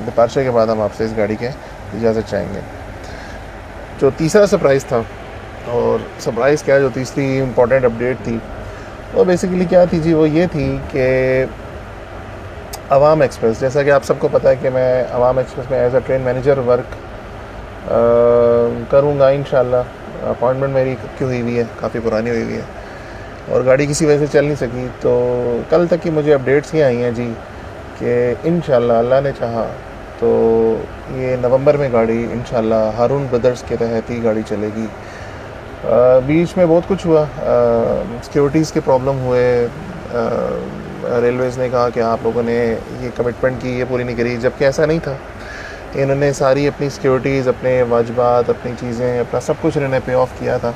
Departure के बाद हम आपसे इस गाड़ी के इजाज़त चाहेंगे। जो तीसरा सरप्राइज़ था, और सरप्राइज़ क्या, जो तीसरी इम्पॉर्टेंट अपडेट थी वो बेसिकली क्या थी जी, वो ये थी कि अवाम एक्सप्रेस, जैसा कि आप सबको पता है कि मैं अवाम एक्सप्रेस में as a train manager work करूँगा इंशाल्लाह। अपॉइंटमेंट मेरी की हुई हुई है, काफ़ी पुरानी हुई हुई है, और गाड़ी किसी वजह से चल नहीं सकी। तो कल तक की मुझे अपडेट्स ये आई हैं जी कि इंशाल्लाह अल्लाह ने चाहा तो ये नवंबर में गाड़ी इंशाल्लाह हारून ब्रदर्स के तहत ही गाड़ी चलेगी। बीच में बहुत कुछ हुआ, सिक्योरिटीज़ के प्रॉब्लम हुए, रेलवेज़ ने कहा कि आप लोगों ने ये कमिटमेंट की, ये पूरी नहीं करी, जबकि ऐसा नहीं था। इन्होंने सारी अपनी सिक्योरिटीज़, अपने वाजिबात, अपनी चीज़ें, अपना सब कुछ इन्होंने पे ऑफ किया था,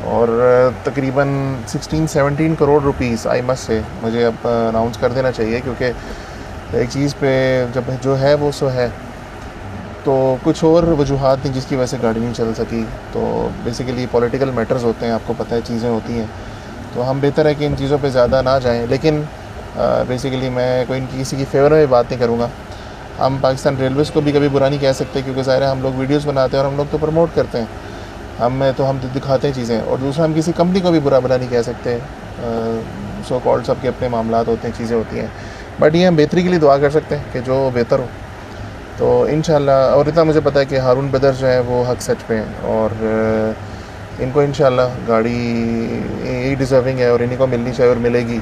और तकरीबन 16-17 crore rupees I must say मुझे अब अनाउंस कर देना चाहिए, क्योंकि एक चीज़ पे जब जो है वो सो है, तो कुछ और वजूहात थी जिसकी वजह से गाड़ी नहीं चल सकी। तो बेसिकली पॉलिटिकल मैटर्स होते हैं, आपको पता है, चीज़ें होती हैं, तो हम बेहतर है कि इन चीज़ों पे ज़्यादा ना जाएं। लेकिन बेसिकली मैं कोई किसी की फेवर में बात नहीं करूँगा। हम पाकिस्तान रेलवेज़ को भी कभी बुरा नहीं कह सकते, क्योंकि ज़ाहिर है हम लोग वीडियोस बनाते हैं और हम लोग तो प्रमोट करते हैं, हम तो दिखाते हैं चीज़ें। और दूसरा, हम किसी कंपनी को भी बुरा भला नहीं कह सकते, सो कॉल्ड सबके अपने मामलात होते हैं, चीज़ें होती हैं, बट ये हम बेहतरी के लिए दुआ कर सकते हैं कि जो बेहतर हो। तो इंशाल्लाह, और इतना मुझे पता है कि हारून ब्रदर्स जो है वो हक सच पे हैं, और इनको इंशाल्लाह गाड़ी यही डिज़र्विंग है और इन्हीं को मिलनी चाहिए और मिलेगी।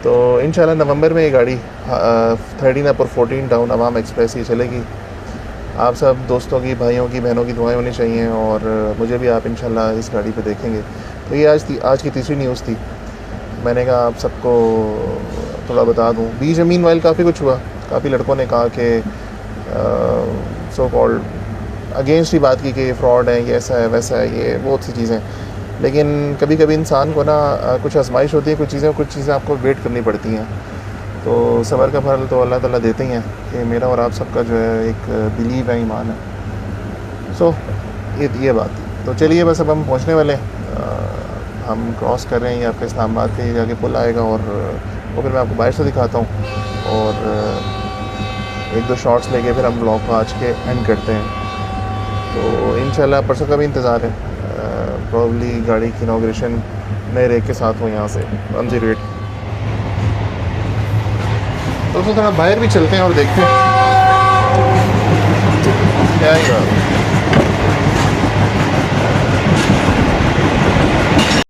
तो इंशाल्लाह नवंबर में ये गाड़ी 13 अप और 14 डाउन अवाम एक्सप्रेस ही चलेगी। आप सब दोस्तों की, भाइयों की, बहनों की दुआएं होनी चाहिए, और मुझे भी आप इंशाल्लाह इस गाड़ी पे देखेंगे। तो ये आज की तीसरी न्यूज़ थी, मैंने कहा आप सबको थोड़ा बता दूं। बीच में मीनवाइल काफ़ी कुछ हुआ, काफ़ी लड़कों ने कहा कि सो कॉल्ड अगेंस्ट ही बात की कि ये फ्रॉड है, ये ऐसा है, वैसा है, ये बहुत सी चीज़ें। लेकिन कभी कभी इंसान को ना कुछ आजमाइश होती है, कुछ चीज़ें आपको वेट करनी पड़ती हैं। तो सब्र का फल तो अल्लाह ताला देते ही हैं, कि मेरा और आप सबका जो है एक बिलीव है, ईमान है। सो ये बात थी। तो चलिए, बस अब हम पहुंचने वाले हैं, हम क्रॉस कर रहे हैं, ये आपके इस्लामाबाद के जाके पुल आएगा, और वो फिर मैं आपको बाहर से दिखाता हूँ, और एक दो शॉट्स लेके फिर हम ब्लॉग को आज के एंड करते हैं। तो इंशाल्लाह परसों का भी इंतज़ार है, प्रॉब्ली गाड़ी की इनॉग्रेशन नए रेक के साथ हो यहाँ से ऑन द रेट। तो थोड़ा बाहर भी चलते हैं और देखते हैं क्या है।